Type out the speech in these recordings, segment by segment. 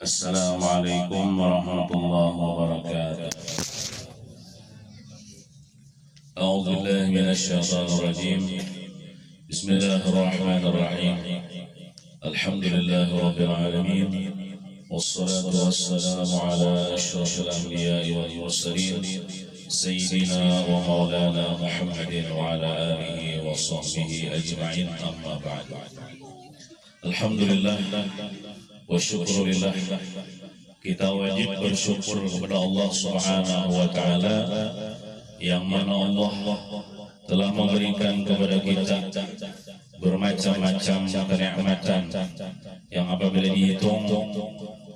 Assalamualaikum warahmatullahi wabarakatuh. A'udzu billahi minasy syaithanir rajim. Bismillahirrahmanirrahim. Alhamdulillahi rabbil alamin. Wassalatu wassalamu ala asyrafil anbiya'i wal mursalin sayyidina wa maulana Muhammadin wa ala alihi wa sahbihi ajma'in, amma ba'du. Alhamdulillah wa syukurillah, kita wajib bersyukur kepada Allah Subhanahu wa Ta'ala, yang mana Allah telah memberikan kepada kita bermacam-macam kenikmatan yang apabila dihitung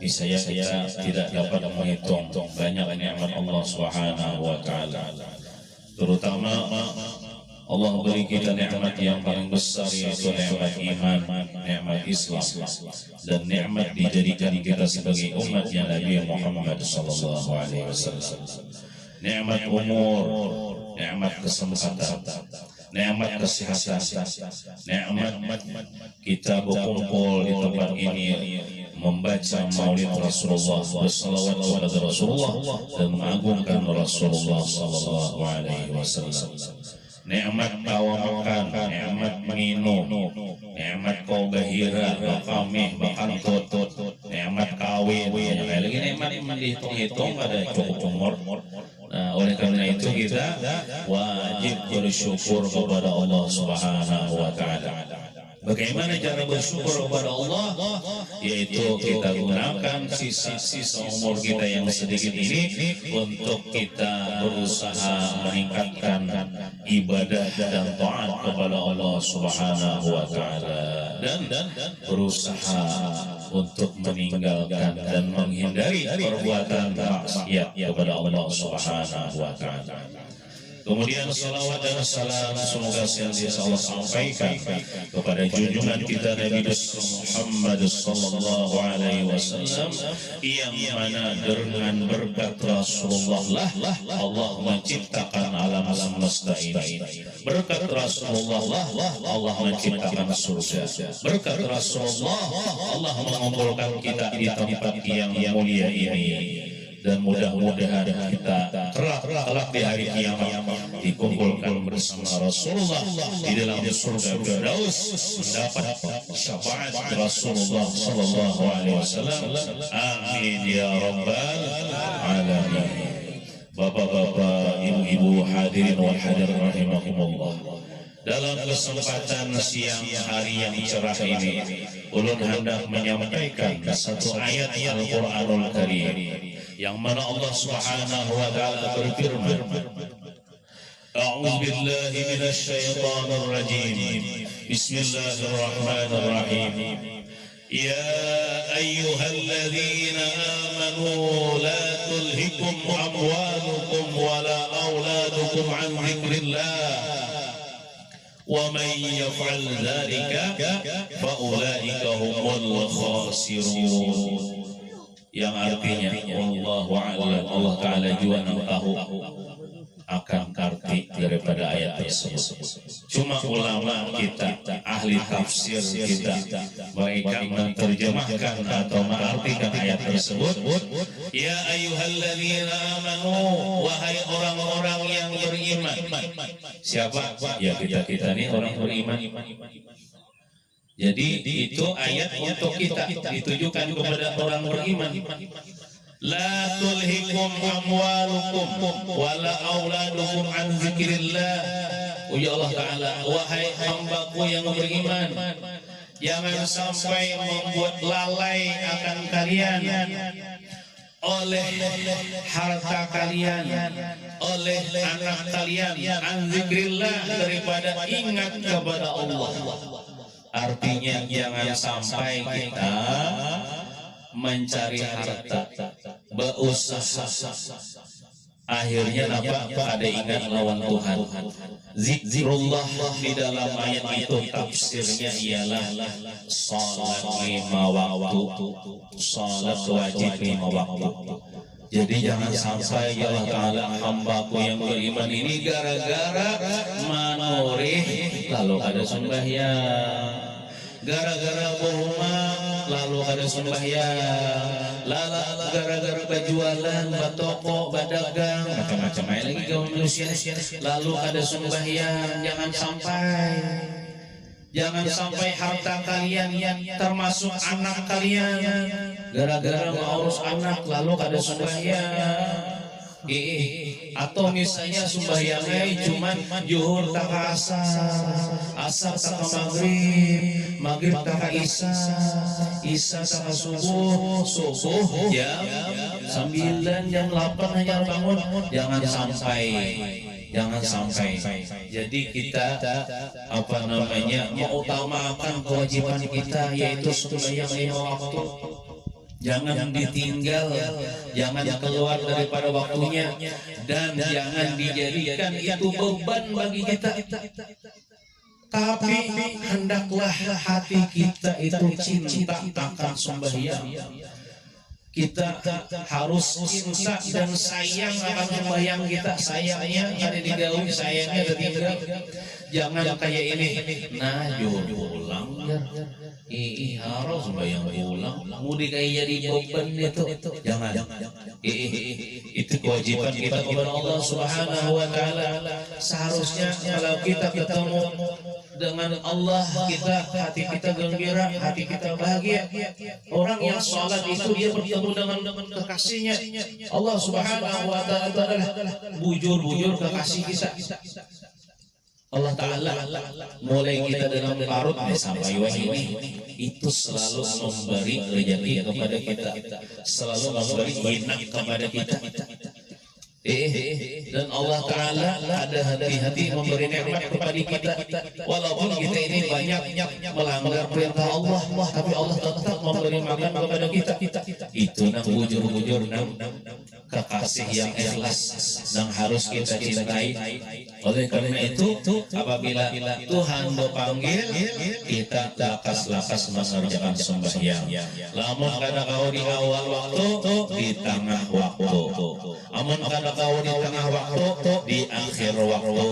niscaya kita tidak dapat menghitung banyak nikmat Allah Subhanahu wa Ta'ala. Terutama Allah beri kita nikmat yang paling besar, yaitu nikmat iman, nikmat Islam, dan nikmat dijadikan kita sebagai umatnya Nabi Muhammad SAW. Nikmat umur, nikmat kesempatan, nikmat kesehatan, nikmat kita berkumpul di tempat ini membaca maulid Rasulullah, bersalawat kepada Rasulullah, dan mengagungkan Rasulullah SAW. Nikmat bawa makan, nikmat minum, nikmat kau bahira, bakamih, bakantut, nikmat kawin, banyak lagi nikmat yang dihitung-hitung pada cukup umur. Nah, oleh karena itu kita wajib bersyukur kepada Allah Subhanahu wa Ta'ala. Bagaimana cara bersyukur kepada Allah? Yaitu kita gunakan sisa-sisa umur kita yang sedikit ini untuk kita berusaha meningkatkan ibadah dan taat kepada Allah Subhanahu wa Ta'ala, dan berusaha untuk meninggalkan dan menghindari perbuatan maksiat kepada Allah Subhanahu wa Ta'ala. Kemudian salawat dan salam semoga senantiasa Allah sampaikan kepada junjungan kita Nabi Muhammad sallallahu alaihi wasallam, yang mana dengan berkat Rasulullah lah Allah menciptakan alam semesta ini. Berkat Rasulullah lah Allah menciptakan surga. Berkat Rasulullah Allah mengumpulkan kita di tempat yang mulia ini. Dan mudah-mudahan kita kelak di hari kiamat dikumpulkan bersama Rasulullah di dalam surga Firdaus, mendapat syafaat Rasulullah sallallahu alaihi wasallam. Amin ya rabbal alamin. Bapak-bapak, ibu-ibu, hadirin wal hadirat rahimakumullah. Dalam kesempatan siang hari yang cerah ini, ulun hendak menyampaikan satu ayat Al-Qur'anul Karim, yang mana Allah Subhanahu wa Ta'ala berfirman, A'udzu billahi minasy syaithanir rajim. Bismillahirrahmanirrahim. Ya ayyuhalladzina amanu la tulhikum amwalukum wala auladukum an dzikrillah. وَمَنْ يَفْعَلْ ذَلِكَ فَأُولَئِكَ هُمُ الْخَاسِرُونَ. Yang artinya wallahu a'lam, Allah Ta'ala juga tahu akan arti daripada ayat tersebut. Cuma ulama kita, ahli tafsir kita, mereka menerjemahkan atau mengartikan ayat tersebut, ya ayyuhalladzina amanu, wahai orang-orang yang beriman. Siapa? Ya kita ini orang beriman. Jadi itu ayat untuk kita, ditujukan kepada orang beriman. La tulhikum amwalukum wala auladukum an zikrillah. Ya Allah Ta'ala, wahai hambaku yang beriman, jangan sampai membuat lalai akan kalian oleh harta kalian, oleh anak kalian, an zikrillah, daripada ingat kepada Allah. Artinya jangan sampai kita mencari harta, berusaha, akhirnya ada ingat lawan Tuhan. Zikrullah di dalam ayat itu tafsirnya ialah salat 5 waktu, salat wajib 5 waktu. Jadi jangan sampai ya Allah Ta'ala, hambaku yang beriman ini gara-gara manurih lalu ada sembahyang, gara-gara berumah lalu kada sembahyang, lalu gara-gara berjualan, bertoko, berdagang, macam-macam lagi kaum manusia, lalu kada sembahyang. Jangan sampai harta kalian termasuk anak kalian gara-gara mengurus anak lalu kada sembahyang. Atau misalnya sembahyangnya cuman zuhur tak asar tak maghrib tak isya tak subuh jam 9 jam 8 hanya bangun. Jangan sampai. Jadi kita mengutamakan kewajiban kita, yaitu sembahyang 5 waktu. Jangan ditinggal, jangan keluar daripada waktunya, dan jangan dijadikan itu beban bagi kita. Tapi hendaklah hati kita itu cinta akan sembahyang. Kita harus cinta dan sayang akan sembahyang kita. Sayangnya ada di daun, sayangnya ada tinggal. Jangan kayak ini. Nah, pulang. Harus sembahyang pulang. Mudi kayak jadi beban itu. Jangan. Itu kewajiban kita kepada Allah Subhanahu wa taala. Seharusnya kalau kita ketemu dengan Allah, hati kita gembira, hati kita bahagia. Orang yang sholat itu dia bertemu dengan kekasihnya. Allah Subhanahu wa taala adalah bujur kekasih kita. Allah Ta'ala mulai kita dalam parut sampai wahyu itu selalu memberi rezeki kepada kita, selalu memberi nikmat kepada kita. Dan Allah Ta'ala ada hati-hati memberi nikmat kepada kita. Walaupun kita ini banyak melanggar perintah Allah, tapi Allah tetap memberi makan kepada kita. Itu bujur kekasih yang ikhlas yang harus kita cintai. Oleh karena itu, apabila Tuhan berpanggil, kita lakas mengerjakan sembahyang. Lamun kada kau di awal waktu, di tengah waktu. Amun kada kau di tengah waktu, di akhir waktu.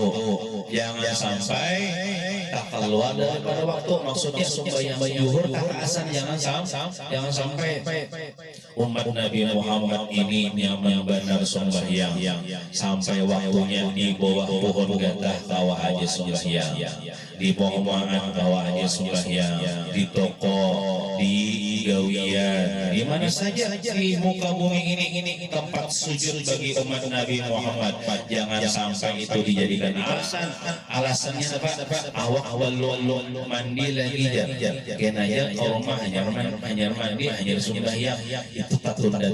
Jangan sampai tak keluar daripada waktu. Maksudnya sembahyang zuhur tak asar, jangan sampai. Umat Nabi Muhammad ini yang benar sembahyang sampai waktunya di bawah pohon gatah kawah aja sembahyang, di pohon kawah aja sembahyang, di toko, di gawian, di mana saja di muka bumi ini tempat sujud bagi umat Nabi Muhammad. Jangan sampai itu dijadikan alasannya apa? Awak mandi lagi kena aja rumah hanya mandi hanya sembahyang. Itu tunda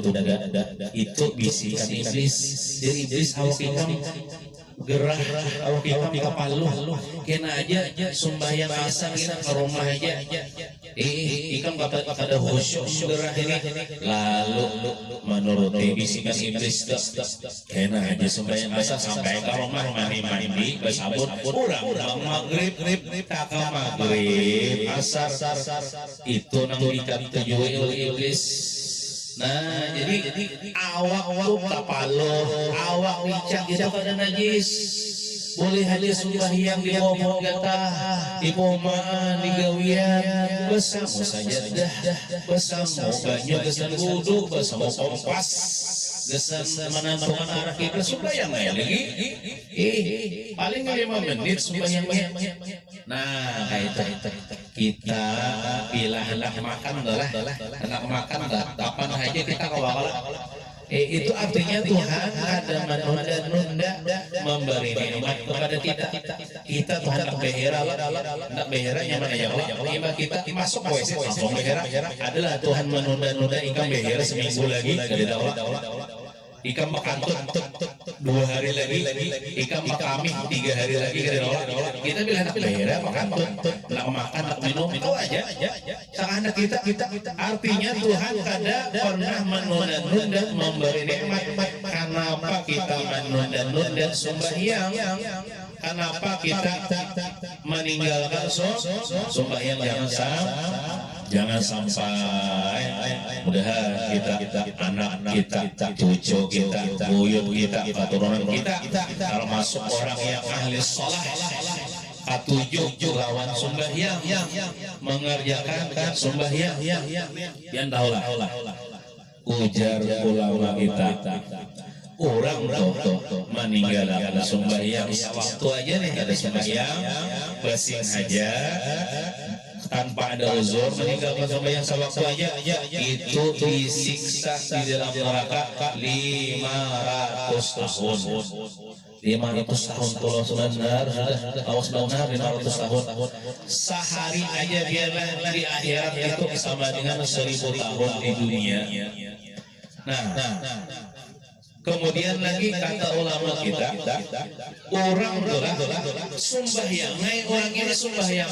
itu bisikan iblis. Jadi iblis awak ikam gerah, awak ikam kapaluh kena aja sembahyang asar kita ke rumah aja. Ikam kada khusyuk gerah ini, lalu menuruti bisikan iblis. Kena aja sembahyang asar sampai ke rumah mandi bersabun kurang maghrib asar itu nang dikatujui oleh iblis. Nah, jadi awak kapaluh, awak wicak itu kada najis. Boleh hadir sembahyang di bawah gatah, di pomaan, di gawian, bersama sajadah, bersama banyu, bersama wudu, bersama kompas, bersama menentukan arah kiblat. Sembahyang lagi, paling 5 menit sembahyangnya. Nah, itu kita pilihlah makan enak makan kapan aja kita kawal. Itu artinya Tuhan ada menunda memberi nikmat kepada kita. Tuhan tak behera nyaman aja Allah. Kita masuk WC langsung behera adalah Tuhan menunda ikam behera seminggu lagi dari Allah. Ikam makantut 2 hari lagi, ikam makami 3 hari lagi dari Allah. Kita bilang nak behera makantut, nak makan, nak minum itu aja. Seakan kita artinya Tuhan kada pernah menunda-nunda memberi nikmat. Kenapa kita menunda-nunda sembahyang? Kenapa kita meninggalkan sembahyang? Jangan sampai. Mudah kita anak kita, cucu kita, buyut kita, keturunan kita termasuk orang yang ahli sholat. Katujuh lawan sembahyang, mengerjakan sembahyang. Pian tahulah. Ujar ulama kita, orang tuh meninggalkan sembahyang waktu aja nih, ada sembahyang basing aja tanpa ada uzur, meninggalkan sembahyang sewaktu aja itu disiksa di dalam neraka 500 tahun. 500 tahun tulah benar, awas benar 500 tahun. Sehari aja dia di akhirat itu sama dengan 1000 tahun di dunia. Nah, kemudian lagi kata ulama kita, orang sembahyang, orang ini sembahyang,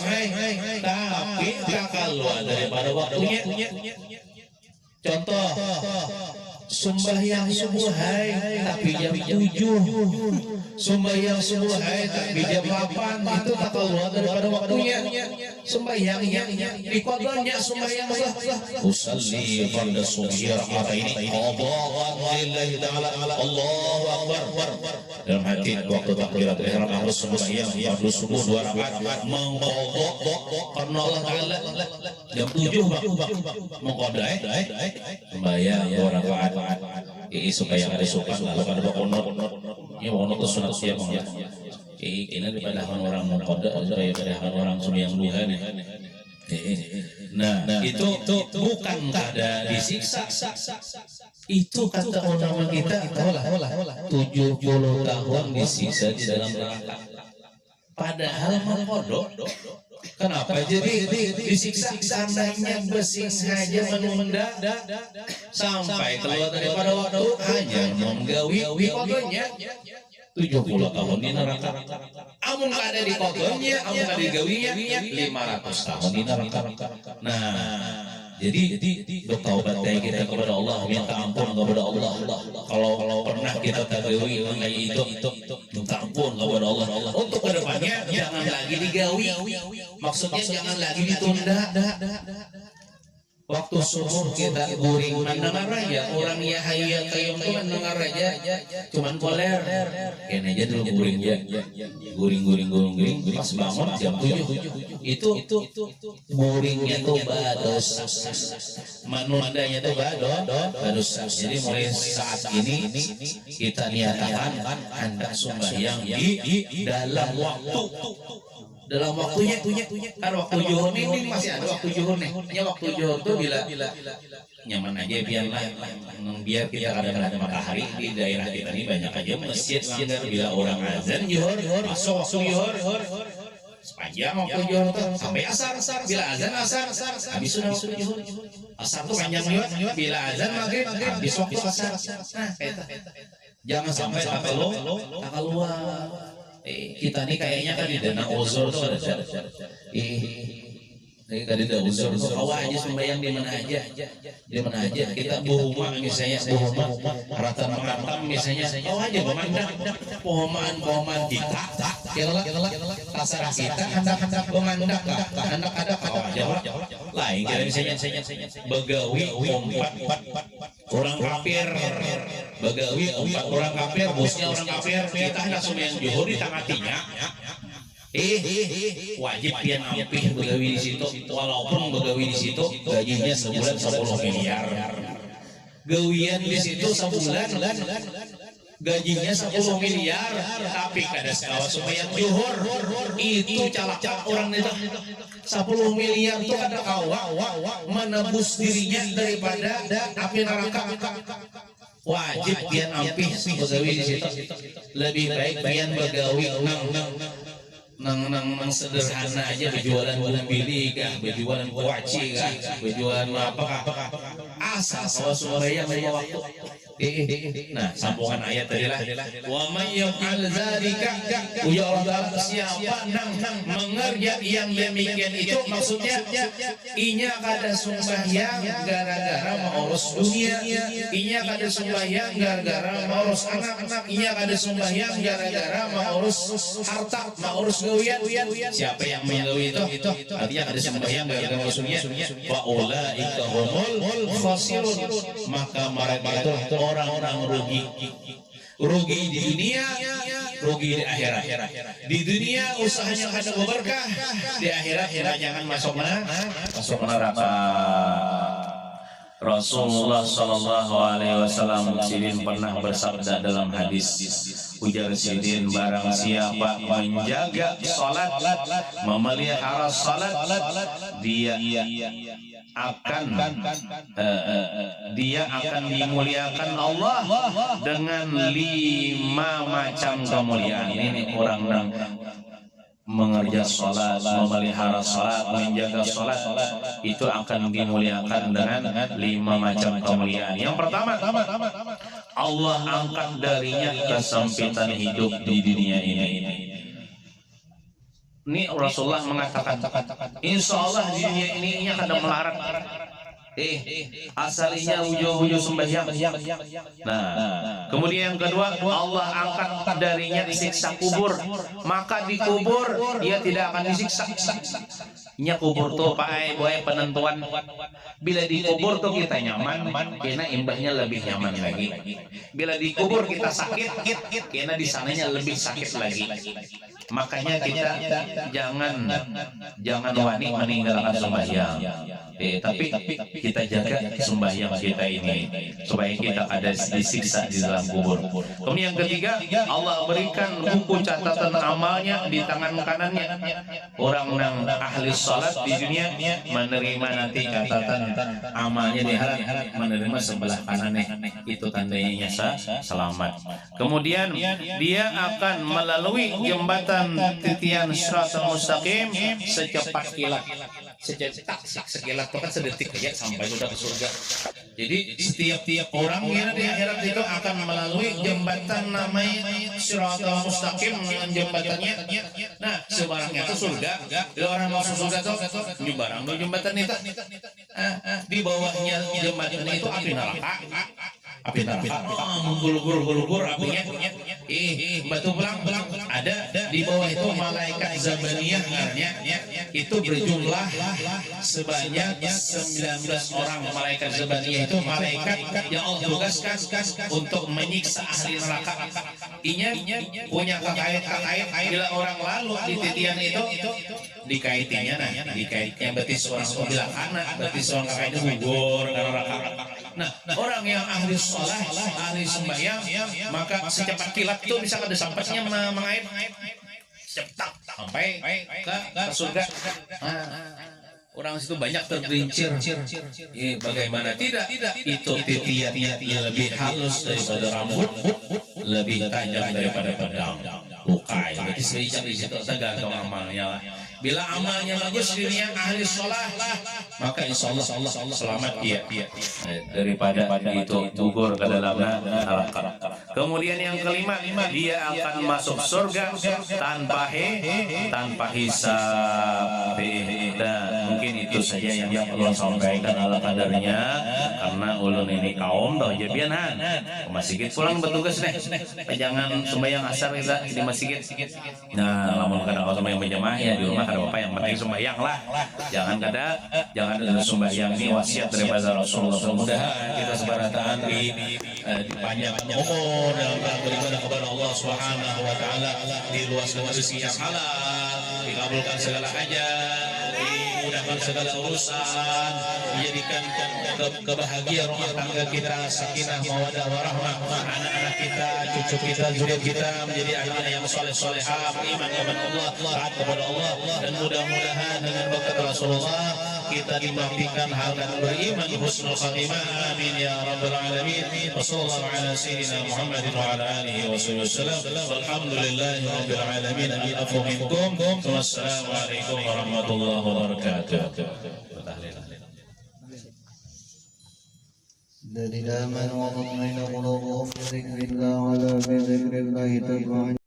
tapi tak keluar daripada waktunya. Contoh, sembahyang subuh tapi jam 7, sembahyang subuh tapi jam 8, itu tak keluar daripada waktunya. Sembahyang di qadanya sembahyang usalli pada subhi raka'atain lillahi ta'ala Allahu akbar. Dalam hati waktu takbirat ihram harus sembahyang fardu subuh 2 rakaat mengqadha karena Allah Ta'ala jam 7 mengqadha sembahyang 2 rakaat supaya ada sopan lalu ada konot ya konot itu sunat siap ini daripada orang mengqadha supaya pada orang sembahyang duha nih. Nah, itu bukan kada disiksa. Itu kata ulama kita, 70 tahun disiksa di dalam neraka. Padahal mengqadha. Kenapa jadi disiksa? Seandainya besing saja menunda sampai keluar daripada waktu hanya menggawi qadanya 70 tahun di neraka. Amun ada di qadanya, amun ada di gawinya 500 tahun di neraka. Nah, jadi bertaubat kita kepada Allah, minta ampun kepada Allah. Kalau pernah kita tagawi kayak itu, minta ampun kepada Allah. Untuk kedepannya jangan lagi digawi. Maksudnya jangan lagi ditunda. Waktu subuh kita guring mendengar aja, orang ya hayya qayyum itu mendengar aja, cuman poler. Ini aja dulu guring pas bangun jam 7. Itu guringnya tuh bados, menundanya tuh bados. Jadi mulai saat ini kita niatkan hendak sembahyang di dalam waktu. Dalam waktunya kan waktu zuhur ini masih ada waktu zuhur nih. Ya waktu zuhur tuh bila nyaman aja biar kita kadang-kadang matahari di daerah kita ini banyak aja masjid langgar bila orang azan zuhur masuk waktu zuhur sepanjang waktu zuhur tuh sampai asar. Bila azan asar habis sudah waktu zuhur. Asar tuh panjang banget. Bila azan maghrib habis waktu asar. Nah, jangan sampai tak keluar. Kita nih kayaknya kan di dana uzur tuh ada tadi ada uzur tuh awal aja sembahyang di mana aja kita buhuma misalnya rata makatam misalnya awal aja pohoman kita kasar kita hendak ada awal aja lain kita misalnya begawi orang kafir bagawi 4 orang kafir bosnya orang kafir kita hendak sembahyang zuhur di tengah-tengah wajib pian ampih begawi di situ walaupun begawi di situ gajinya sebulan 10 miliar gawian di situ sebulan gajinya 10 miliar tapi kada sekawa sembahyang zuhur itu calak-calak orang itu 10 miliar itu ada kawa menebus dirinya daripada api neraka. Wajib pian ampih begawi di situ. Lebih baik pian begawi nang sederhana aja berjualan bumili kah, berjualan kuaci kah, berjualan apa asal sembahyang lima waktu. Nah, sambungan ayat tadi lah. Wa may yaf'al dzalika, ya Allah, siapa nang mengerja yang demikian itu maksudnya inya kada sembahyang gara-gara mengurus dunia, inya kada sembahyang gara-gara mengurus anak-anak, inya kada sembahyang gara-gara mengurus harta, mengurus gawian. Siapa yang menggawi itu artinya kada sembahyang gara-gara mengurus dunia, wa ulaika humul khasirun, maka mereka itu orang-orang rugi. rugi di dunia, rugi di akhirat. Di dunia usahanya kada berkah, di akhirat jangan masuk neraka. Rasulullah Sallallahu Alaihi Wasallam Sidin pernah bersabda dalam hadis, ujar Sidin, barang siapa menjaga salat, memelihara salat, dia akan dimuliakan Allah dengan 5 macam kemuliaan. Ini orang yang mengerja salat, memelihara salat, menjaga salat, itu akan dimuliakan dengan 5 macam kemuliaan. Yang pertama, Allah angkat darinya kesempitan hidup di dunia ini. Ini Rasulullah mengatakan, insya Allah di dunia ini akan melarat. Asalinya ujung-ujung sembahyang. Nah, kemudian yang kedua, Allah angkat darinya siksa kubur. Maka di kubur dia tidak akan disiksa. Nya kubur tuh pakai penentuan. Bila di kubur tuh kita nyaman, karena imbahnya lebih nyaman lagi. Bila di kubur kita sakit, karena di sananya lebih sakit lagi. Makanya kita jangan wani meninggalkan sembahyang. Tapi kita jaga sembahyang kita ini supaya kita ada disiksa di dalam kubur. Kemudian yang ketiga, Allah berikan buku catatan amalnya di tangan kanannya. Orang yang ahli salat di dunia menerima nanti catatan amalnya di akhirat, menerima sebelah kanannya. Itu tandanya selamat. Kemudian dia akan melalui jembatan titian Shiratal Mustaqim secepat kilat. Sekilat itu kan sedetik aja sampai udah ke surga. Jadi setiap orang di akhirat itu akan melalui jembatan namanya Shiratal Mustaqim, jembatannya. Nah, sebarangnya itu surga. Bila orang mau surga tuh barang jembatan itu. Di bawahnya jembatan itu api neraka. Api neraka. Menggulur-gulur apinya. Batu belang ada di bawah itu malaikat Zabaniyah itu berjumlah sebanyak 19 orang. Malaikat Zabaniyah itu malaikat yang Allah tugaskan untuk menyiksa ahli neraka. Inya punya kekait bila orang lalu di titian itu dikaitinya, dikaitnya berarti seorang bilang anak, berarti seorang kakak itu gugur ke neraka. Nah, orang yang ahli sholat, ahli sembahyang, maka secepat kilat itu bisa ada sampainya mengait cepat sampai ke surga. Orang situ banyak tergelincir. Bagaimana tidak? Itu titiannya lebih halus daripada rambut, lebih tajam daripada pedang. Bukai. Berarti sejak di situ tergantung amalnya lah. Bila amalnya bagus, dirinya ahli sholat, maka insya Allah selamat dia daripada itu gugur ke dalam neraka. Kemudian yang kelima, dia akan masuk surga tanpa hisab. Dan mungkin itu saja yang Allah sampaikan ala kadarnya, karena ulun ini kaum dah jabianan masjid pulang bertugas nih, jangan sembahyang asar kita di masjid. Nah, lamun kada kalau sembahyang berjamaah ya di rumah kada apa, yang penting sembahyang lah. Jangan ada sembahyang, ini wasiat daripada Rasulullah. Mudah-mudahan kita sebaratan di panjang umur dalam beribadah kepada Allah Subhanahu wa taala, diluaskan rezeki yang halal, dikabulkan segala hajat, dimudahkan segala urusan, menjadikan kebahagiaan rumah tangga kita, sakinah mawaddah warahmah, anak-anak kita, cucu kita, zuriat kita menjadi anak yang soleh-solehah, beriman kepada Allah, taat kepada Allah, dan mudah-mudahan dengan berkat Rasulullah kita dimampikan hal dan beriman husnul khatimah. Amin ya rabbal alamin. Wassallallahu ala sayyidina Muhammadin wa ala alihi wasallam. Walhamdulillahi rabbil alamin. Amin afu minkum. Wassalamualaikum warahmatullahi wabarakatuh. الذين آمنوا وتطمئن قلوبهم بذكر الله ولا بذكر الله تطمئن